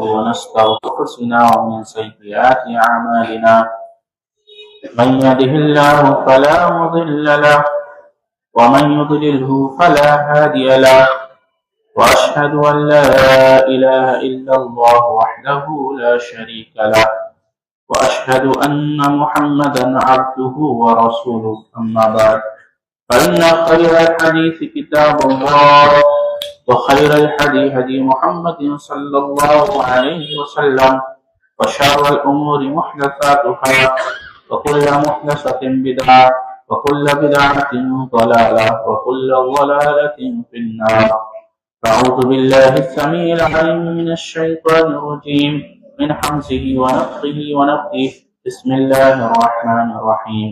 ونستغفرنا ومن سيئات أعمالنا من يهده الله فلا مضل له ومن يضلله فلا هادي له وأشهد أن لا إله إلا الله وحده لا شريك له وأشهد أن محمدا عبده ورسوله أما بعد فإن خير الحديث كتاب الله وخير الهدي هدي محمد صلى الله عليه وسلم وشر الأمور محدثاتها وكل محدثة بدعة وكل بدعة ضلالة وكل ضلالة في النار. أعوذ بالله السميع العليم من الشيطان الرجيم من حمزه ونفخه ونفثه. بسم الله الرحمن الرحيم.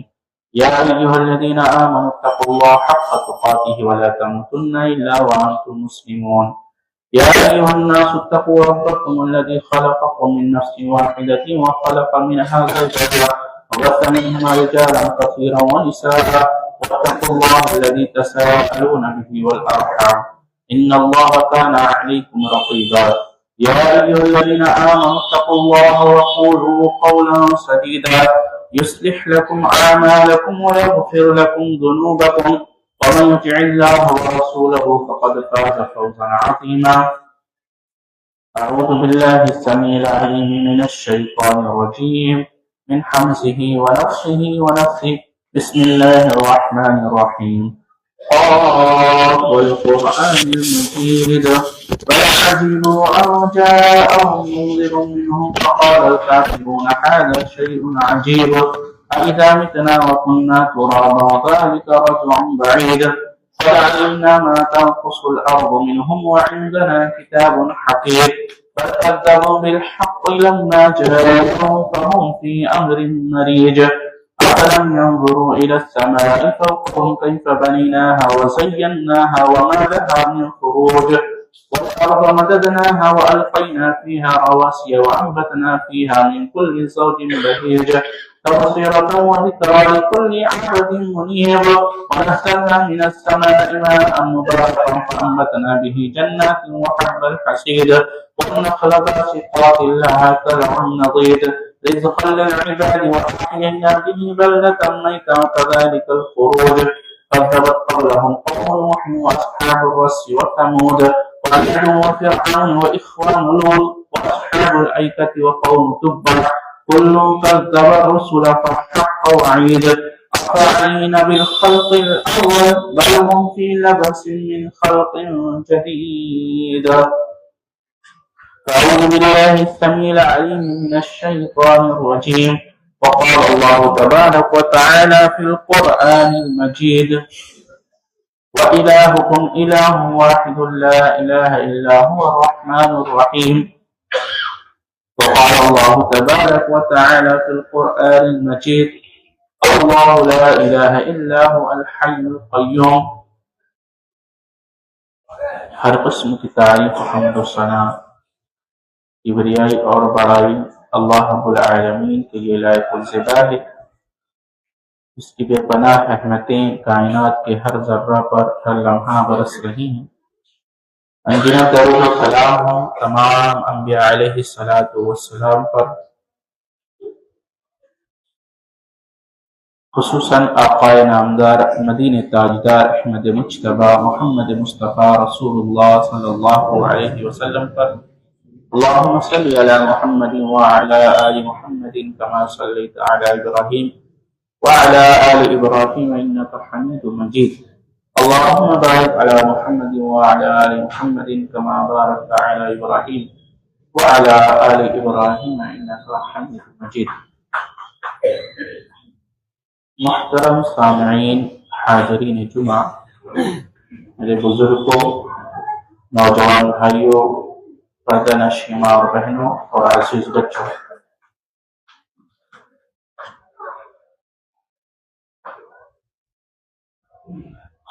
يا أيها الذين آمنوا اتقوا الله حق تقاته ولا تموتن إلا وأنتم مسلمون. يا أيها الناس اتقوا ربكم الذي خلقكم من نفس واحدة وخلق منها زوجها وبث منهما رجالا كثيرا ونساء واتقوا الله الذي تساءلون به والأرحام إن الله كان عليكم رقيبا. يا أيها الذين آمنوا اتقوا الله وقولوا قولا سديدا يصلح لكم أعمالكم ويغفر لكم ذنوبكم ومن يطع الله ورسوله فقد فاز فوزا عظيما. أعوذ بالله السميع العليم من الشيطان الرجيم من حمزه ونفخه ونفثه. بسم الله الرحمن الرحيم. قاف والقرآن المجيد بل عجبوا أن جاءهم منذر منهم فقال الكافرون هذا شيء عجيب أإذا متنا وكنا ترابا ذلك رجع بعيد قد علمنا ما تنقص الأرض منهم وعندنا كتاب حفيظ بل كذبوا بالحق لما جاءهم فهم في أمر مريج أفلم ينظروا إلى السماء فوقهم كيف بنيناها وزيناها وما لها من فروج والأرض مددناها وألقينا فيها رواسي وأنبتنا فيها من كل زوج بهيج تبصرة وذكرى لكل عبد منيب ونزلنا من السماء ماء مباركا فأنبتنا به جنات وحب الحصيد والنخل باسقات لها طلع نضيد رزقا للعباد وأحيينا به بلدة ميتا وكذلك الخروج كذبت قبلهم قوم نوح وأصحاب الرس وثمود وعاد وفرعون وإخوان لوط وأصحاب الأيكة وقوم تبع كل كذب الرسل فحق وعيد أفعين بالخلق الأول بل هم في لبس من خلق جديد. أعوذ بالله السميع العليم من الشيطان الرجيم. وقال الله تبارك وتعالى في القرآن المجيد وإلهكم إله واحد لا إله إلا هو الرحمن الرحيم. وقال الله تبارك وتعالى في القرآن المجيد الله لا إله إلا هو الحي القيوم. ہر قسم کی تعریف و حمد و ثنا کبریائی اور بڑائی اللہ رب العالمین کے لیے لائق الذبح ہے. اس کی بے پناہ رحمتیں کائنات کے ہر ذرہ پر ہر لمحہ برس رہی ہیں. انجنا درود و سلام ہوں تمام انبیاء علیہ السلام پر، خصوصاً آقائے نامدار مدین تاجدار احمد مجتبی محمد مصطفیٰ رسول اللہ صلی اللہ علیہ وسلم پر. اللہم صلی علی محمد وعلی آل محمد کما صلیت علی ابراہیم وعلی آل ابراہیم انک حمید مجید. اللہم بارک علی محمد وعلی آل محمد کما بارکت علی ابراہیم وعلی آل ابراہیم انک حمید مجید. محترم سامعین، حاضرین جمعہ، میرے بزرگوں، نوجوان بھائیوں، پردہ نشین ماں اور بہنوں اور عزیز بچوں،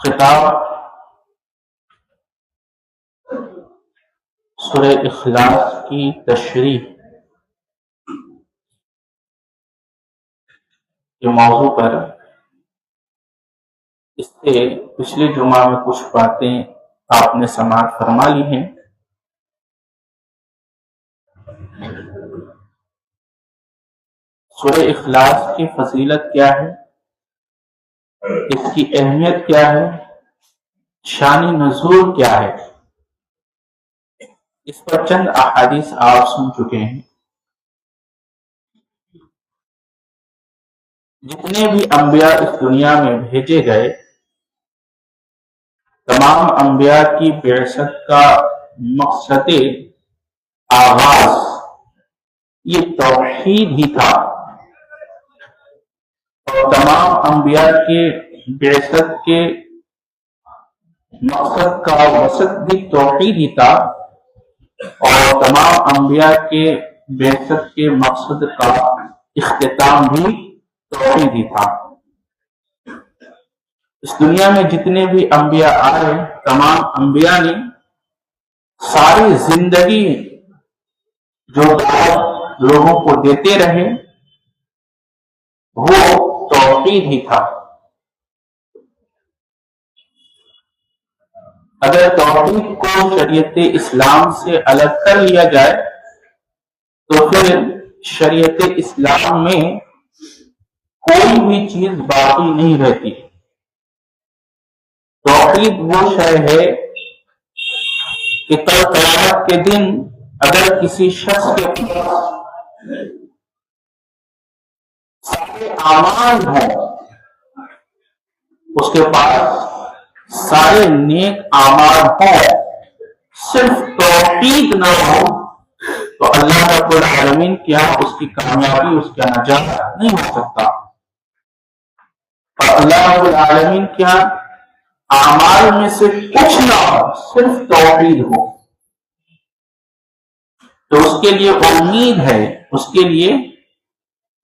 خطاب سورہ اخلاص کی تشریح کے موضوع پر. اس سے پچھلے جمعہ میں کچھ باتیں آپ نے سماعت فرما لی ہیں. سورہ اخلاص کی فضیلت کیا ہے، اس کی اہمیت کیا ہے، شان نزول کیا ہے، اس پر چند احادیث آپ سن چکے ہیں۔ جتنے بھی انبیاء اس دنیا میں بھیجے گئے، تمام انبیاء کی بعثت کا مقصد آغاز یہ توحید ہی تھا، اور تمام انبیاء کے بعثت کے مقصد کا وسط بھی توحید ہی تھا، اور تمام انبیاء کے بعثت کے مقصد کا اختتام بھی توحید ہی تھا۔ اس دنیا میں جتنے بھی انبیاء آئے، تمام انبیاء نے ساری زندگی جو دعوت لوگوں کو دیتے رہے وہ توحید ہی تھا۔ اگر توحید کو شریعت اسلام سے الگ کر لیا جائے تو پھر شریعت اسلام میں کوئی بھی چیز باقی نہیں رہتی۔ توحید وہ شے ہے کہ کل قیامت کے دن اگر کسی شخص کے پاس سارے اعمال ہوں، اس کے پاس سارے نیک اعمال ہوں، صرف توحید نہ ہو تو اللہ رب العالمین کیا اس کی کامیابی، اس کا نجات نہیں ہو سکتا۔ اور اللہ رب العالمین کیا اعمال میں سے کچھ نہ ہو، صرف توحید ہو، تو اس کے لیے امید ہے، اس کے لیے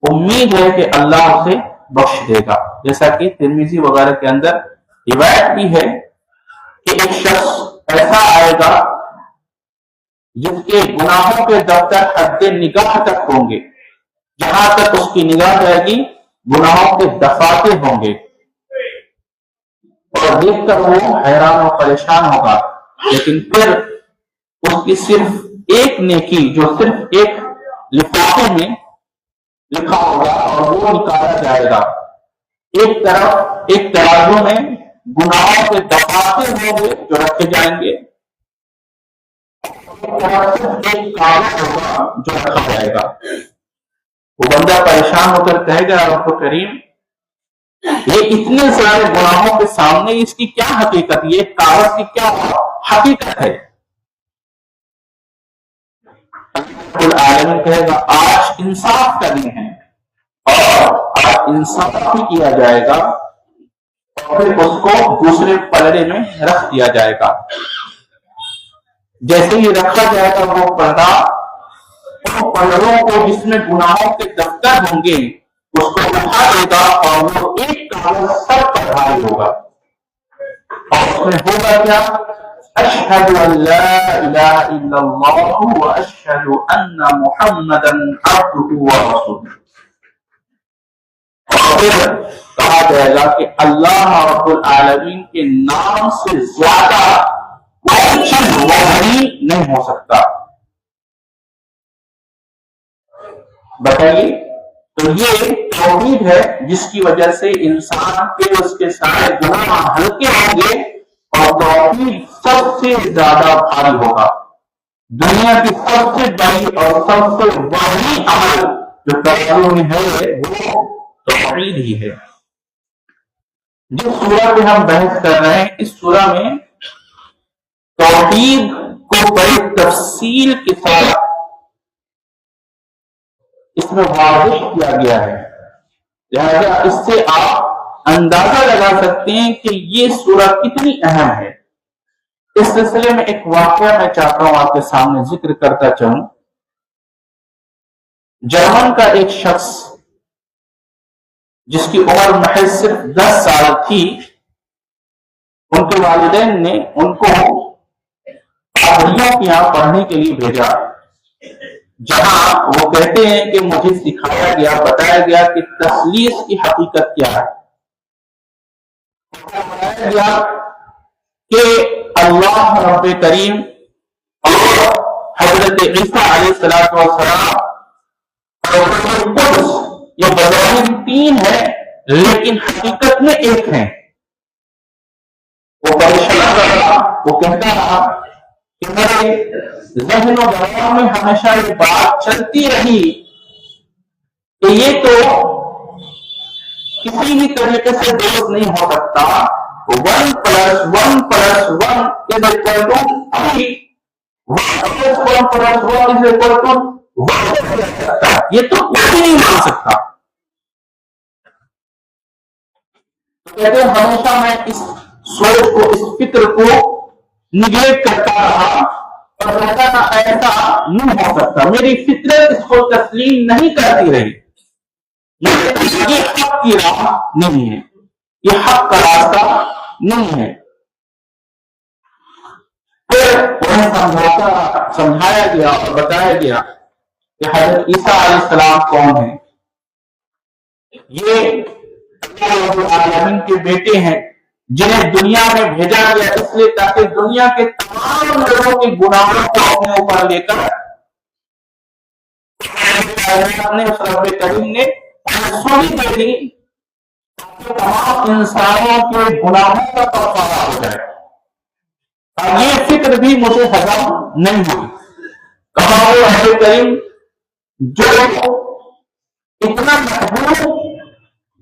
امید ہے کہ اللہ اسے بخش دے گا۔ جیسا کہ ترمذی وغیرہ کے اندر روایت بھی ہے کہ ایک شخص ایسا آئے گا جس کے گناہوں کے دفتر حد نگاہ تک ہوں گے، جہاں تک اس کی نگاہ جائے گی گناہوں کے دفاتر ہوں گے، اور دیکھ کر وہ حیران و پریشان ہوگا، لیکن پھر اس کی صرف ایک نیکی جو صرف ایک لفافے میں لکھا ہوگا اور وہ نکالا جائے گا۔ ایک طرف ایک ترازو میں گناہوں کے دفاتر ہوں گے جو رکھے جائیں گے، ایک طرف صرف ایک کاغذ ہوگا جو رکھا جائے گا۔ وہ بندہ پریشان ہو کر کہے گا رب کریم یہ اتنے سارے گناہوں کے سامنے اس کی کیا حقیقت، یہ کاغذ کی کیا حقیقت ہے؟ العالمین کہے گا آج انصاف کا دن ہے، اور آج انصاف بھی کیا جائے گا، اور پھر اس کو دوسرے پلڑے میں رکھ دیا جائے گا۔ جیسے ہی رکھا جائے گا وہ پلڑا، ان پلڑوں کو جس میں گناہوں کے دفتر ہوں گے اس کو اٹھا دے گا، اور وہ ایک کاغذ سر پر بھاری ہوگا، اور اس میں ہوگا کیا؟ اشہد ان لا الہ الا اللہ و اشہد ان محمدا عبدہ و رسولہ۔ اور پھر کہا جائے گا کہ اللہ رب العالمین کے نام سے زیادہ کوئی چیز وحی نہیں ہو سکتا۔ بتائیے، تو یہ توحید ہے جس کی وجہ سے انسان کے اس کے سارے گناہ ہلکے ہوں گے، اور توحید سب سے زیادہ بھاری ہوگا۔ دنیا کی سب سے بڑی اور سب سے بڑی عمل جو ترازو میں ہے وہ توحید ہی ہے۔ جس سورہ میں ہم بحث کر رہے ہیں، اس سورہ میں توحید کو بڑی تفصیل کے ساتھ اس میں واضح کیا گیا ہے، لہذا اس سے آپ اندازہ لگا سکتے ہیں کہ یہ سورہ کتنی اہم ہے۔ اس سلسلے میں ایک واقعہ میں چاہتا ہوں آپ کے سامنے ذکر کرتا چاہوں۔ جرمن کا ایک شخص جس کی عمر محض صرف 10 سال تھی، ان کے والدین نے ان کو پادریوں کے یہاں پڑھنے کے لیے بھیجا، جہاں وہ کہتے ہیں کہ مجھے سکھایا گیا، بتایا گیا کہ تثلیث کی حقیقت کیا ہے۔ بتایا گیا کہ اللہ رب کریم اور حضرت عیسیٰ علیہ السلام اور روح القدس یہ بظاہر تین ہے لیکن حقیقت میں ایک ہے. وہ پریشان رہا, وہ کہتا رہا کہ میرے ذہن و دماغ میں ہمیشہ یہ بات چلتی رہی کہ یہ تو کسی بھی طریقے سے درست نہیں ہو سکتا. 1 + 1 + 1 = 3. 1 + 1 + 1 = 1. یہ تو کوئی نہیں مان سکتا. کہتے ہیں ہمیشہ میں اس سوچ کو, اس فکر کو نگلیکٹ کرتا رہا اور کہتا تھا ایسا نہیں ہو سکتا. میری فطرت اس کو تسلیم نہیں کرتی رہی. یہ حق کی راہ نہیں ہے, یہ حق کا راستہ نہیں ہے. پھر انہیں سمجھایا گیا اور بتایا گیا کہ حضرت عیسیٰ علیہ السلام کون ہیں. یہ اللہ رب العالمین کے بیٹے ہیں جنہیں دنیا میں بھیجا گیا اس لیے تاکہ دنیا کے تمام لوگوں کے گناہوں کو اپنے اوپر لے کر اس رب کریم نے سوئی دے دی تاکہ تمام انسانوں کے گناہوں کا کفارہ ہو جائے. اور یہ فکر بھی مجھے ہضم نہیں ہوئی. کہا وہ رب کریم جو اتنا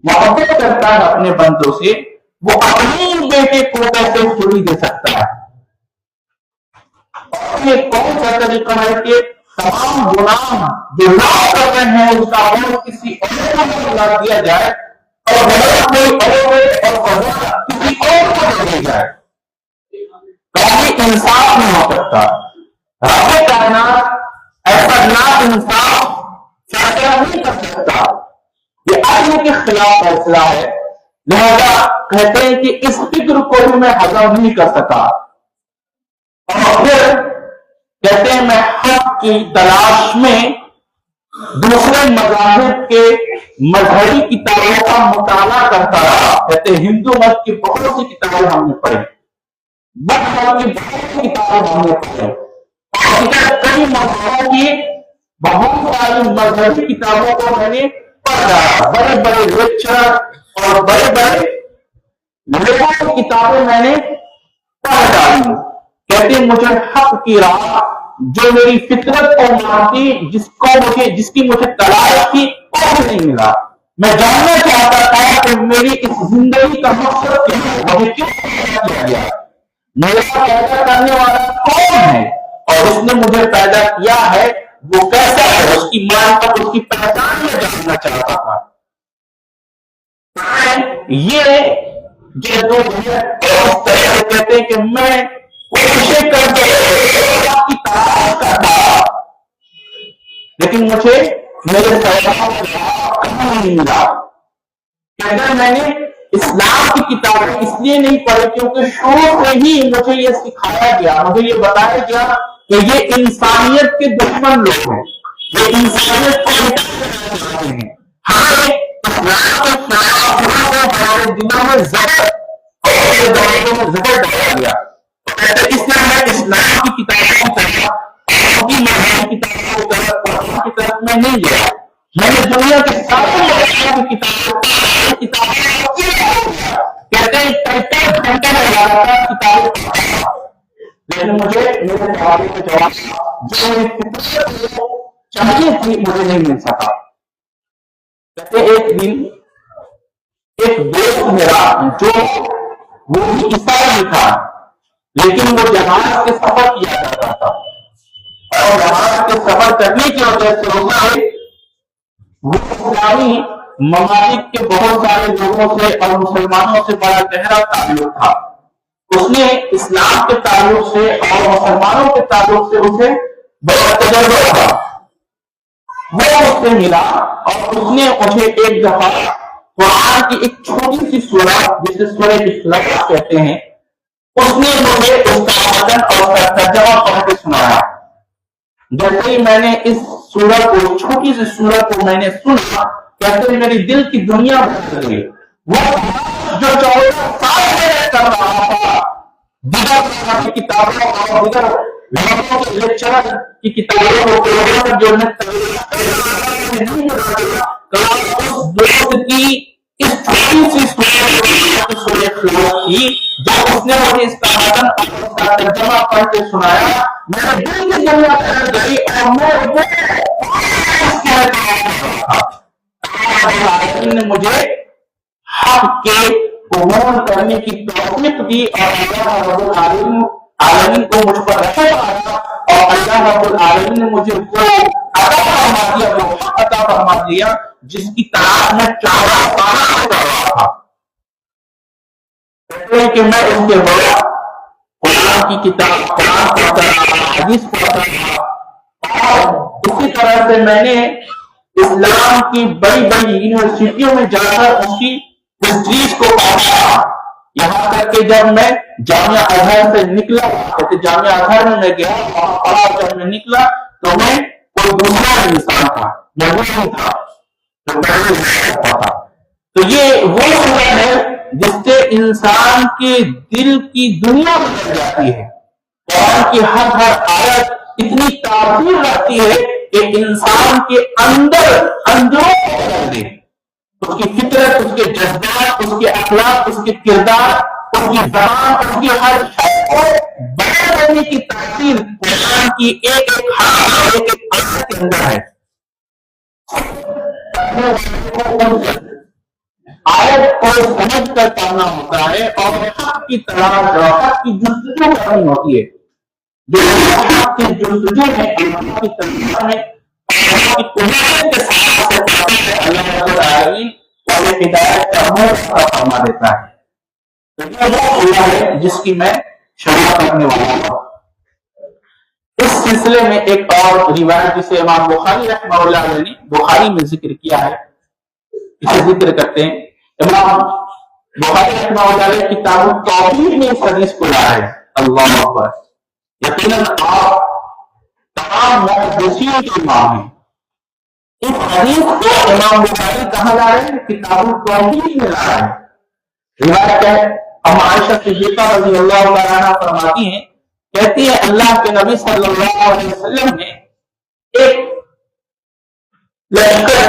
محبت کرتا ہے اپنے بندوں سے, وہ اپنے بیٹے کو کیسے چھری دے سکتا ہے. اور یہ کون سا طریقہ ہے کہ تمام گناہ جو لوگ کر رہے ہیں اس کا عمل کسی اور کو بلا دیا جائے اور کوئی اور کسی اور کو دے جائے. کبھی انصاف نہیں ہو سکتا. رب کائنات ایسا نا انصاف فیصلہ نہیں کر سکتا. یہ عدل کے خلاف فیصلہ ہے. لہذا کہتے ہیں کہ اس فکر کو بھی میں ہضم نہیں کر سکا. اور پھر کہتے ہیں میں حق کی تلاش میں دوسرے مذاہب کے مذہبی کتابوں کا مطالعہ کرتا رہا. کہتے ہیں ہندو مت کی بہت سی کتابیں ہم نے پڑھی, بدھ مت کی بہت سی کتابیں ہم نے پڑھی, اور کئی مذہبوں کی بہت ساری مذہبی کتابوں کو میں نے پڑھا. بڑے بڑے لیکچر اور بڑے بڑے لوگوں کی کتابیں میں نے پڑھ ڈالی. کہتے مجھے حق کی راہ جو میری فطرت کو مانتی, جس کی مجھے تلاش تھی, وہ بھی نہیں ملا. میں جاننا چاہتا تھا کہ میری اس زندگی کا مقصد کیا ہے, مجھے کیوں پیدا کیا گیا, میرا پیدا کرنے والا کون ہے, اور اس نے مجھے پیدا کیا ہے وہ کیسا ہے, اس کی معرفت, اس کی پہچان میں جاننا چاہتا تھا. یہ جو کہتے ہیں کہ میں کوششیں کرتا لیکن مجھے میرے نہیں ملا. کہتے میں نے اسلام کی کتابیں اس لیے نہیں پڑھی کیونکہ شروع سے ہی مجھے یہ سکھایا گیا, مجھے یہ بتایا گیا کہ یہ انسانیت کے دشمن لوگ ہیں, یہ انسانیت کو چاہتے ہیں. ہمارے دنوں میں زہر ڈالا گیا. اس لیے میں اسلام کی کتابوں کو کی طرف میں نہیں گیا. میں نے دنیا کے سارے کتابوں کہتے ہیں 35 گھنٹے میں کتابیں, لیکن مجھے میرے سوال کا جواب جو میری چاہیے تھی مجھے نہیں مل سکا. کہتے ایک دن ایک دوست میرا جو وہ بھی عیسائی تھا لیکن وہ جہاز کے سفر کیا کرتا تھا, اور جہاز کے سفر کرنے کی وجہ سے وہ اسلامی ممالک کے بہت سارے لوگوں سے اور مسلمانوں سے بڑا گہرا تعلق تھا. اس نے اسلام کے تعلق سے اور مسلمانوں کے تعلق سے اسے بڑا تجربہ تھا. وہ اس سے ملا اور اس نے مجھے ایک دفعہ قرآن کی ایک چھوٹی سی سورت جسے سورہ اخلاص کہتے ہیں, اس نے مجھے اس کا متن اور اس کا ترجمہ پڑھ کے سنایا. جیسے ہی میں نے اس سورت کو, چھوٹی سی سورت کو میں نے سنا, کہتے ہیں میری دل کی دنیا بدل گئی. وہ جو 14 سال میں کر رہا تھا دیگر کتابوں اور دیگر لوگوں کے لیکچرر کی کتابوں کو جو تو اس دوست کی اس چھوٹی سی سورۃ کی جب اس نے مجھے اس کا متن اور اس کا ترجمہ پڑھ کے سنایا، میرے دل کی دنیا بدل گئی اور میں نے مجھے حق کے قبول کرنے کی توفیق دی اور اللہ رب العالمین کو مجھ پر رحم آیا اور اللہ رب العالمین نے مجھے وہ عطا فرما دیا، وہ حق عطا فرما دیا جس کی تلاش میں 4 سال کر رہا تھا کہ میں اس کے بعد قرآن کی کتاب قرآن پڑھتا رہا، حدیث پڑھتا رہا اور اسی طرح سے میں نے اسلام کی بڑی بڑی یونیورسٹیوں میں جا کر اس کی چیز کو پڑھا، یہاں تک کہ جب میں جامعہ ازہر سے نکلا، جامعہ ازہر میں گیا وہاں پڑھا، جب میں نکلا تو میں کوئی دوسرا انسان تھا، میں وہ نہیں تھا جو پہلے تھا۔ تو یہ وہ سورہ ہے جس سے انسان کے دل کی دنیا بدل جاتی ہے۔ قرآن کی ہر آیت اتنی تاثیر رکھتی ہے کہ انسان کے اندروں کو بدل دے، اس کی فطرت، اس کے جذبات، اس کے اخلاق، اس کے کردار، اس کی زبان، اس کی ہر شے کو بدل دینے کی تاثیر قرآن کی ایک حرف، ایک آیت کے اندر ہے۔ آیت کو سمجھ کر پڑھنا ہوتا ہے اور حق کی تلاش اور حق کی جستجو کرنی ہوتی ہے۔ جو حق کی جستجو ہے اللہ کی تلاش میں اللہ کی قدرت کے ساتھ اللہ رب العالمین اور ہدایت کا موقع فرما دیتا ہے۔ تو یہ وہ سورہ ہے جس کی میں شرح کرنے والا ہوں۔ اس سلسلے میں ایک اور روایت جسے امام بخاری رحمہ اللہ علیہ نے بخاری میں ذکر کیا ہے، اسے ذکر کرتے ہیں۔ امام بخاری رحمہ اللہ علیہ کتاب التوحید میں اس حدیث کو لایا ہے۔ اللہ اکبر، یقیناً آپ تمام محدثین کے امام ہیں۔ اس حدیث کو امام بخاری کہاں لا رہے ہیں؟ کتاب التوحید میں لا رہے ہیں۔ روایت ہے ام عائشہ صدیقہ رضی اللہ تعالیٰ عنہا فرماتی ہیں، کہتی ہے اللہ کے نبی صلی اللہ علیہ وسلم نے ایک لشکر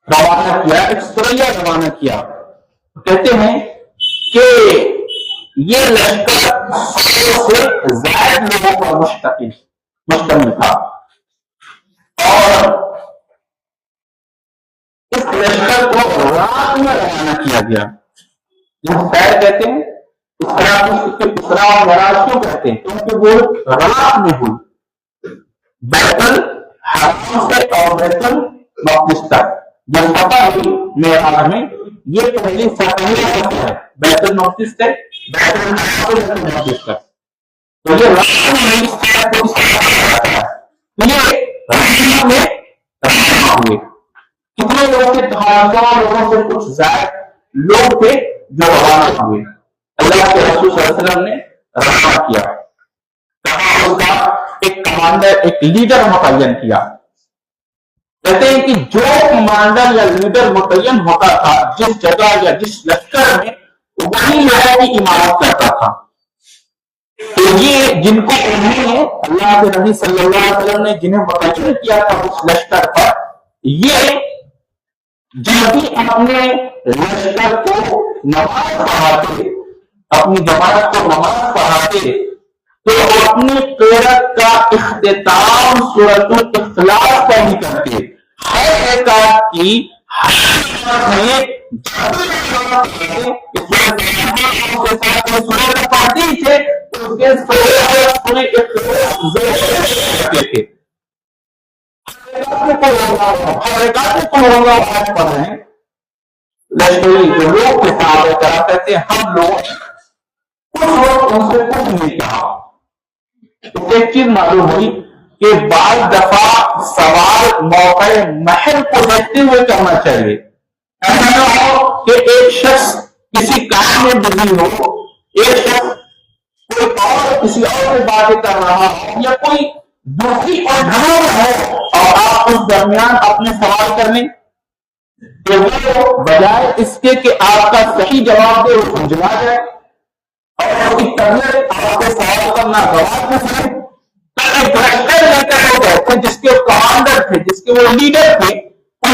روانہ کیا، ایک سریا روانہ کیا۔ کہتے ہیں کہ یہ لشکر 100 سے زائد لوگوں پر مشتمل تھا اور اس لشکر کو رات میں روانہ کیا گیا، جس سیر کہتے ہیں۔ اسرا اور معراج کیوں کہتے ہیں؟ کیونکہ وہ رات میں ہوئی، بیت الحرام سے اور بیت المقدس تک جب سفر ہوئی معراج میں، یہ پہلی سفر ہے بیت المقدس سے بیت المقدس تک۔ تو یہ رات میں ہوئے، کتنے لوگ تھے؟ 200 لوگوں سے کچھ زائد لوگ تھے جو روانہ ہوئے۔ اللہ کے رسول صلی اللہ علیہ وسلم نے روانہ کیا، کہاں اس کا ایک کمانڈر، ایک لیڈر متعین کیا۔ کہتے ہیں کہ جو کمانڈر یا لیڈر متعین ہوتا تھا جس جگہ یا جس لشکر میں، وہی لشکر کی عمارت کرتا تھا۔ تو یہ جن کو انہوں نے اللہ کے نبی صلی اللہ علیہ وسلم نے جنہیں متعین کیا تھا اس لشکر پر، یہ جب بھی اپنے لشکر کو نماز پڑھاتے، اپنی جماعت کو نماز پڑھاتے، تو اپنی قرات کا اختتام سورۃ الاخلاص کا ہی کرتے۔ ہر رکعت کی لشکری جو لوگ کے ساتھ کہتے ہیں ہم لوگ کچھ لوگ ان سے کچھ نہیں کہا۔ ایک چیز معلوم ہوئی کہ بعض دفعہ سوال موقع محل کو دیکھتے ہوئے کرنا چاہیے۔ ایسا نہ ہو کہ ایک شخص کسی کام میں بزی ہو، ایک شخص کوئی اور کسی اور سے باتیں کر رہا ہو یا کوئی دوسری اور جھگڑوں میں ہو اور آپ اس درمیان اپنے سوال کر لیں، تو وہ بجائے اس کے کہ آپ کا صحیح جواب دے وہ سمجھا جائے اور اس کی طبیعت آپ کو سوال کرنا گوار نہ سکے، جس کے وہ کمانڈر تھے، جس کے وہ لیڈر تھے،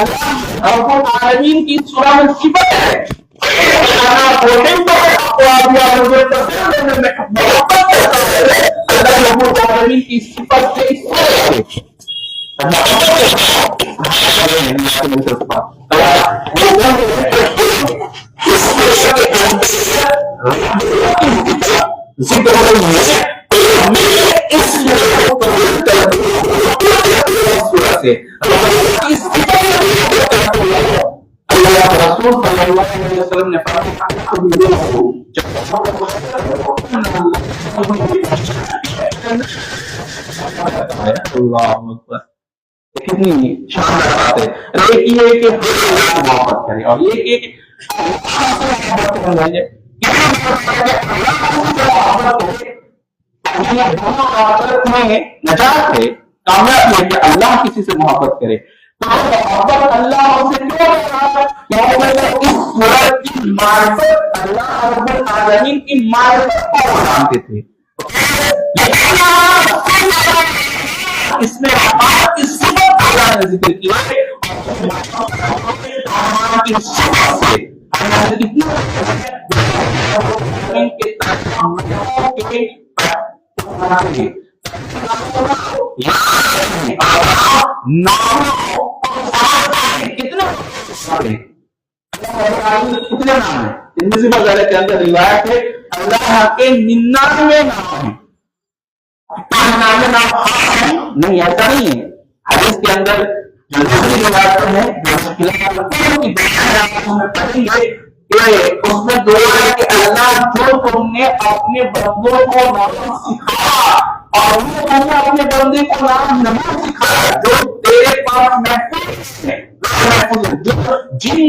اللہ رب العالمین کی سورہ میں صفت ہے. اللہ رب العالمین کی صفت سے رسول صلی اللہ علیہ وسلم نے کتنی شاندار بات ہے. ایک یہ کہ محبت کرے اور یہ کہ نجات ہے کامیاب ہے کہ اللہ کسی سے محبت کرے. محبت اللہ سے کیوں اس صورت کی معرفت اللہ رب العالمین کی معرفت کو مانتے تھے. اس میں رحمان کی صفت اللہ نے ذکر کیا ہے. رحمان کی صفت سے کتنے نام ہیں؟ کے اندر روایت ہے اللہ کے 99 نام ہیں. نہیں ایسا نہیں ہے. حدیث کے اندر جو دوسری روایت ہے اس میں دو ہے کہ اللہ جو تم نے اپنے بندوں کو نام سکھایا اور تم نے اپنے بندے کو نام نہیں سکھایا جو تیرے پاس محفوظ ہے جو جن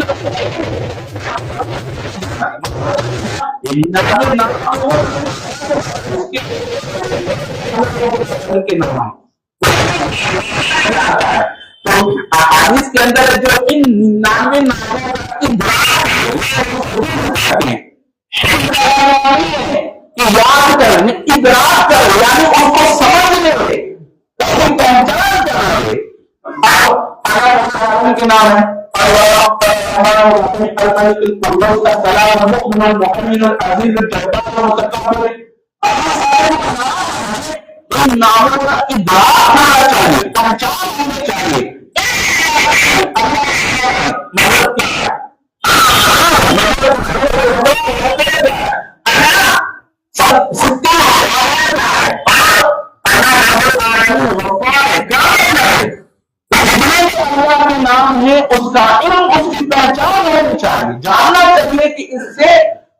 کے نام حدیث کے اندر جو ان 99 ناموں کی یاد کرنے ادراک کرو یعنی ان کو سمجھنے والے پہچان کرنے والے کے نام ہے ان ناموں کا ادراک ہونا چاہیے پہچان ہونی چاہیے. نام ہے اس کا علم اس کی پہچان ہونی چاہیے. جاننا چاہیے کہ اس سے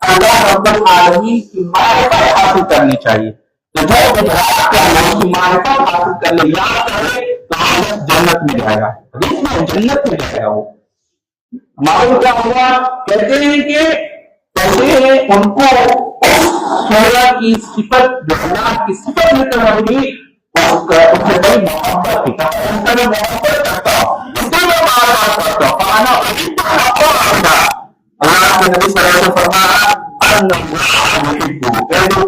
اللہ رب العالمین کی معرفت حاصل کرنی چاہیے. تو جو اس کی معرفت حاصل کر لے یاد کرے تو جنت میں جائے گا. جنت میں جائے گا. وہ معلوم کیا ہوا کہتے ہیں کہ کیسے ان کو سورہ کی صفت جو اللہ کی صفت میں کر رہی اس سے بڑی محبت کی محبت کرتا ہوں اللہ کے نبی صلی اللہ علیہ وسلم فرمایا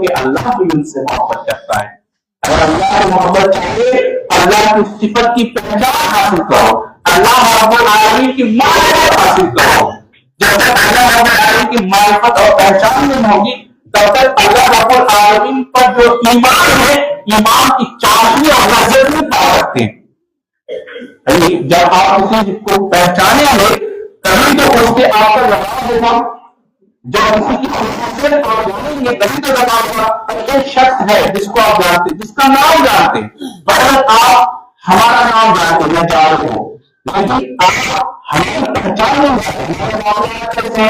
کہ اللہ بھی ان سے محبت کرتا ہے. اگر اللہ کی محبت چاہیے اللہ کی صفت کی پہچان حاصل کرو اللہ رب العالمین کی معرفت حاصل کرو. جب تک اللہ رب العالمین کی معرفت اور پہچان نہیں ہوگی تب تک اللہ رب العالمین پر جو ایمان ہے ایمان کی چاشنی اور لذت نہیں پا سکتے. جب آپ کسی کو پہچانے گے کبھی تو اس کے آپ پر لگاؤ ہوگا. جب کسی کی خصوصیت آپ جانیں گے کبھی تو لگاؤ ہوگا. ایک شخص ہے جس کو آپ جانتے جس کا نام جانتے مگر آپ ہمارا نام جانتے میں جانتے ہوں لیکن آپ ہمیں پہچان نہیں سکتے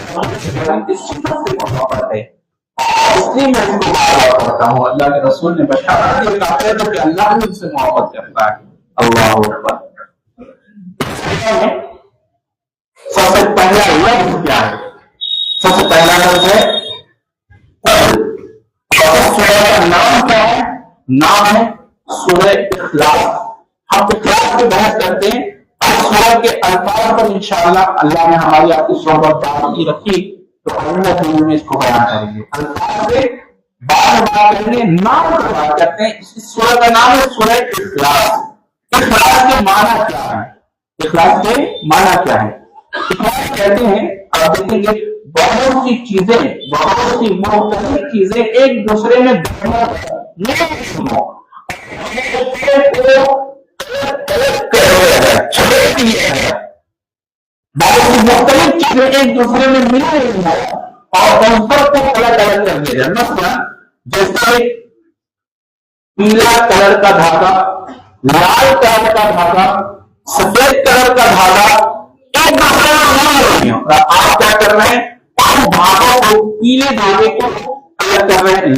اس صفت سے محبت ہے، اس لیے میں اس کو بار پڑھتا ہوں۔ اللہ کے رسول نے بشارت دی کہ اللہ بھی اس سے محبت کرتا ہے۔ اللہ اکبر۔ سب سے پہلا لفظ کیا ہے؟ سب سے پہلا لفظ ہے سورہ کا نام کیا ہے؟ نام ہے سورہ اخلاص۔ ہم اخلاص کی بحث کرتے ہیں، سورہ کے الفاظ پر انشاءاللہ اللہ نے ہماری آپ کی صحبت باقی رکھی تو ہم میں اس کو بیان کریں گے۔ الفاظ سے بعد میں بات کریں گے، نام پر بات کرتے ہیں۔ اس سورہ کا نام ہے سورہ اخلاص۔ اخلاص کے معنی کیا ہے؟ اخلاص کے معنی کیا ہے؟ اخلاص کہتے ہیں، آپ دیکھیں گے بہت سی چیزیں، بہت سی مختلف چیزیں ایک دوسرے میں مختلف چیزیں ایک دوسرے میں مل رہی ہیں اور ان سب کو الگ الگ کر دیا جائے۔ مثلا جیسے پیلا کلر کا دھاگا، لال کلر کا دھاگا، سفید کلر کا دھاگا ایک دوسرے میں مل رہی ہیں، اور آپ کیا کر رہے ہیں؟ دھاگوں کو، پیلے دھاگے کو الگ کر رہے ہیں، لال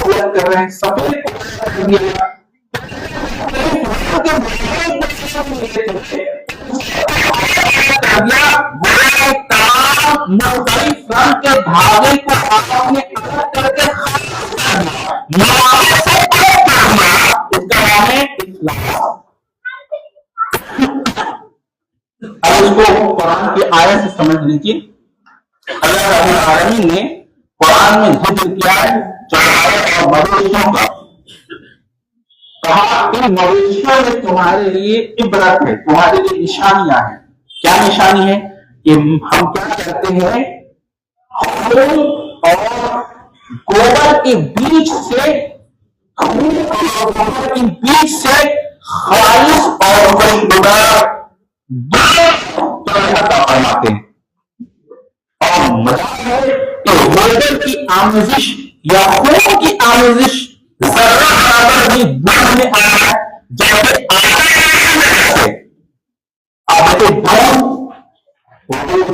کو الگ کر رہے ہیں، سفید کو الگ کر دیا۔ مختلف رنگ کے دھاگے کو آپ نے الگ کر کے اس کا نام ہے اخلاص۔ اب اس کو قرآن کی آیت سے سمجھ لیجیے۔ اللہ رب العالمین نے قرآن میں ذکر کیا ہے جانوروں اور مویشیوں کا، کہا ان مویشیوں میں تمہارے لیے عبرت ہے، تمہارے لیے نشانیاں ہیں۔ کیا نشانی ہے؟ کہ ہم کیا کرتے ہیں، خون اور گوبر کے بیچ سے، خون اور گوبر کے بیچ سے خالص اور خوشبودار دودھ پیدا فرماتے ہیں۔ اور مزاج ہے کہ گوبر کی آمیزش یا خون کی آمیزش ذرہ برابر بھی دودھ میں آ رہا ہے، جیسے آپ دودھ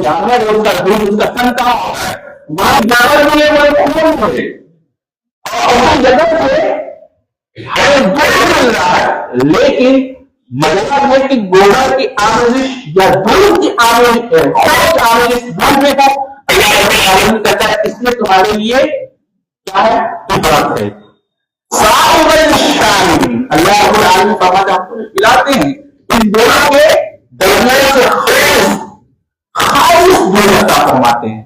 جانور ہے، اس کا دودھ، اس کا تن کہاں ہوتا ہے؟ وہاں جانور ملے، وہاں خون ملے، اور اسی جگہ سے ہمیں دودھ مل رہا ہے، لیکن مطلب ہے کہ گوبر کی آمیزش یا دودھ کی آمیزش دودھ میں ہے۔ اللہ کہتا ہے اس میں تمہارے لیے کیا ہے؟ عبرت ہے۔ اللہ رب العالمین فرماتا ہے ہم تمہیں پلاتے ہیں ان دونوں کے درمیان سے خالص دودھ عطا فرماتے ہیں۔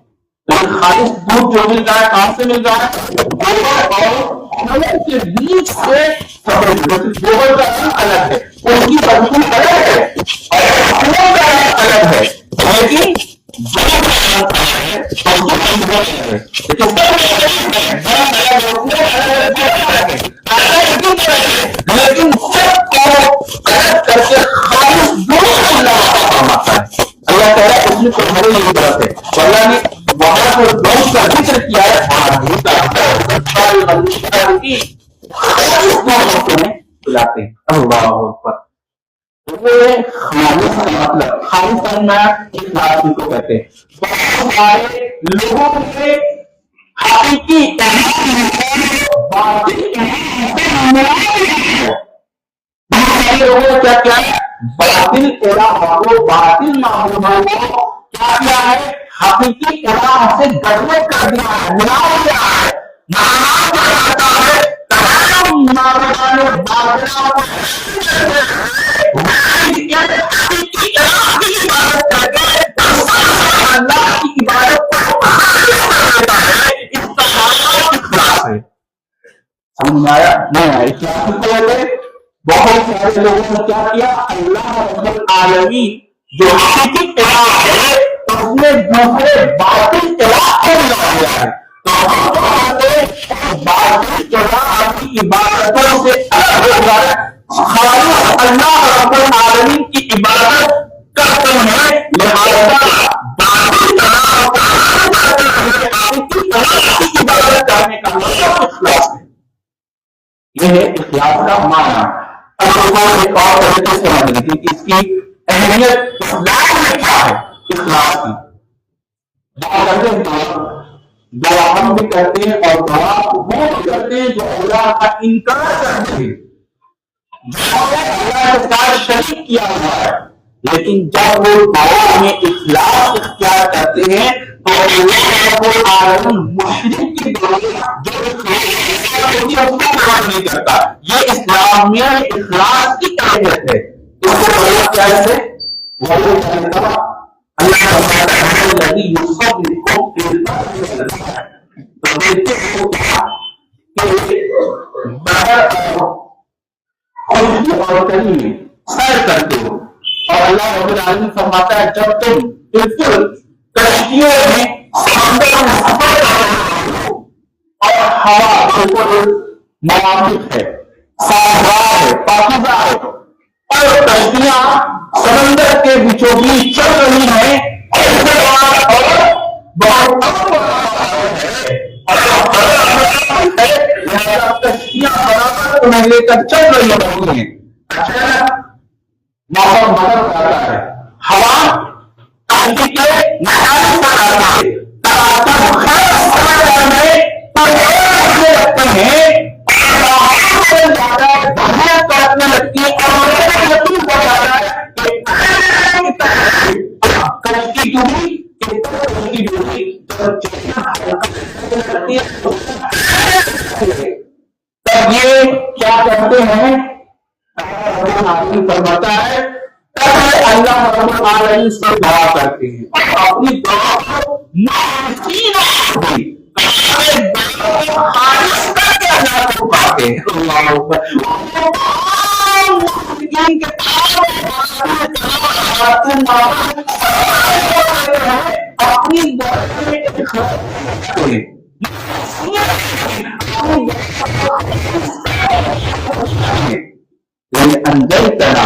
لیکن خالص دودھ جو مل رہا ہے کہاں سے مل رہا ہے؟ گوبر اور خون کے بیچ سے۔ گوبر کا رنگ الگ ہے، ان کی بدبو الگ ہے، اور خون کا رنگ الگ ہے، لیکن لیکن سب کو الگ کر کے خالص دودھ فرماتا ہے۔ اللہ کہہ رہا ہے اس میں تمہارے لیے عبرت ہے۔ اللہ نے وہاں پر دوست کا ذکر کیا ہے، پلاتے ہیں۔ اللہ اکبر۔ خالص کا مطلب، خالص کا اخلاص کو کہتے ہیں۔ بہت سارے لوگوں کے حقیقی لوگوں کیا کیا باطل الہا کو، باطل معلومات کو کیا کیا ہے؟ حقیقی الہا سے گڑبڑ کر دیا ہے، ملا دیا ہے، بہت سارے لوگوں نے کیا کیا؟ اللہ رب العالمین جو حقیقی الہ ہے اس نے دوسرے باطل الہ کو ملا دیا ہے۔ باطل الہ کی عبادتوں سے الگ ہو جائے، خالص اللہ رب العالمین کی عبادت کرتے ہیں، لہذا باطل الہ کی عبادت کرنے کا مطلب اخلاص ہے۔ یہ ہے اخلاص کا معنی۔ اب ایک اور طریقے سے سمجھ لیں کہ اس کی اہمیت اسلام میں کیا ہے اخلاص کی۔ دعا کرتے ہیں دعا ہم بھی کرتے ہیں اور دعا وہ بھی کرتے ہیں جو اللہ کا انکار کرتے ہیں، جو اللہ کے ساتھ شریک کیا ہوا ہے، لیکن جب وہ دعا میں اخلاص اختیار کرتے ہیں تو اللہ رب العالمین مشرک کی دعا جو نہیں کرتا۔ یہ اسلام میں اخلاص کی کیفیت ہے۔ اس کو اللہ کیا ہے؟ اللہ الذي يصدقكم في الأرض تو دیکھتے ہو کہ باہر خشکی اور کریم سیر کرتے ہو اور اللہ رب العالمین فرماتا ہے جب تم بالکل کشتیوں میں سمندر میں سفر کر رہے ہو اور ہوا بالکل موافق ہے، صافدار ہے، پاکیزہ ہے اور کشتیاں سمندر کے بیچوں بیچ چل رہی ہیں اور بہت کشتیاں برابر انہیں لے کر چل رہی ہوتی ہیں۔ موسم بدل جاتا ہے، ہوا کشتی کے نشانے پر آتا ہے، لگتے ہیں کرنے لگتی ہے اور یقین ہو جاتا ہے کشتی ڈوبی کشتی ڈوبی تب یہ کیا کرتے ہیں؟ فرماتا ہے تب اللہ رب العالمین سے دعا کرتے ہیں اور اپنی دعا کو خالص کر کے اللہ کو پاتے ہیں۔ اللہ اکبر۔ اپنی انجلتنا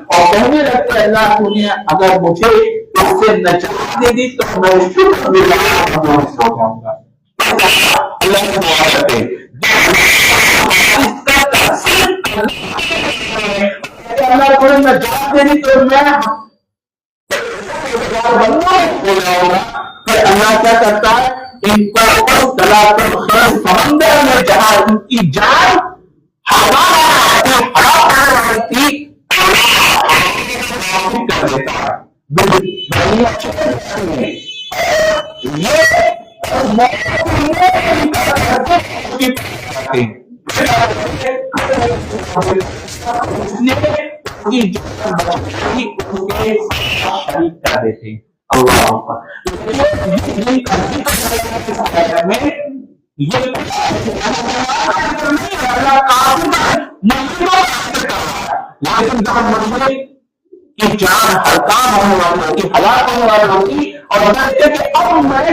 اور کہنے لگتے اللہ کو نے اگر مجھے اس سے نجات دے دی تو میں شکر گزار ہو جاؤں گا۔ اللہ کو دعا کرتے اللہ کو نجات دے دی تو میں ہو جاؤں گا۔ پھر اللہ کیا کرتا ہے؟ ان پر سمندر میں جہاں ان کی جان ہوا تھی کر دیتا ہے۔ اللہ لیکن جب مشرک کی جان ہلکان ہونے والی ہوتی، ہلاک ہونے والی ہوتی اور لگتے کہ اب میں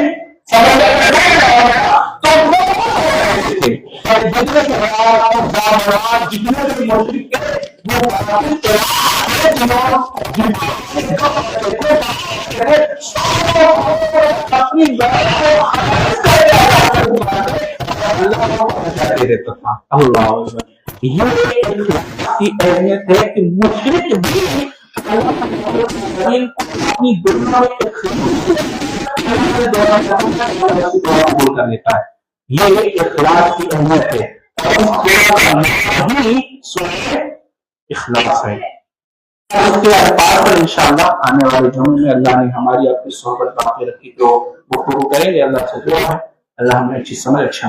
تو جتنے بھی مشرک ہے وہ اپنی دیتا تھا۔ اللہ یہ کی اہمیت ہے کہ مشرک بھی اپنی دنیا میں قبول کر لیتا ہے۔ یہ اخلاص کی اہمیت ہے اور اخلاص ہے۔ اس کے الفاظ پر انشاءاللہ آنے والے جمعے میں اللہ نے ہماری اپنی صحبت باقی رکھی تو گفتگو کریں گے۔ اللہ سے دعا ہے اللہ ہمیں اچھی سمجھ اچھا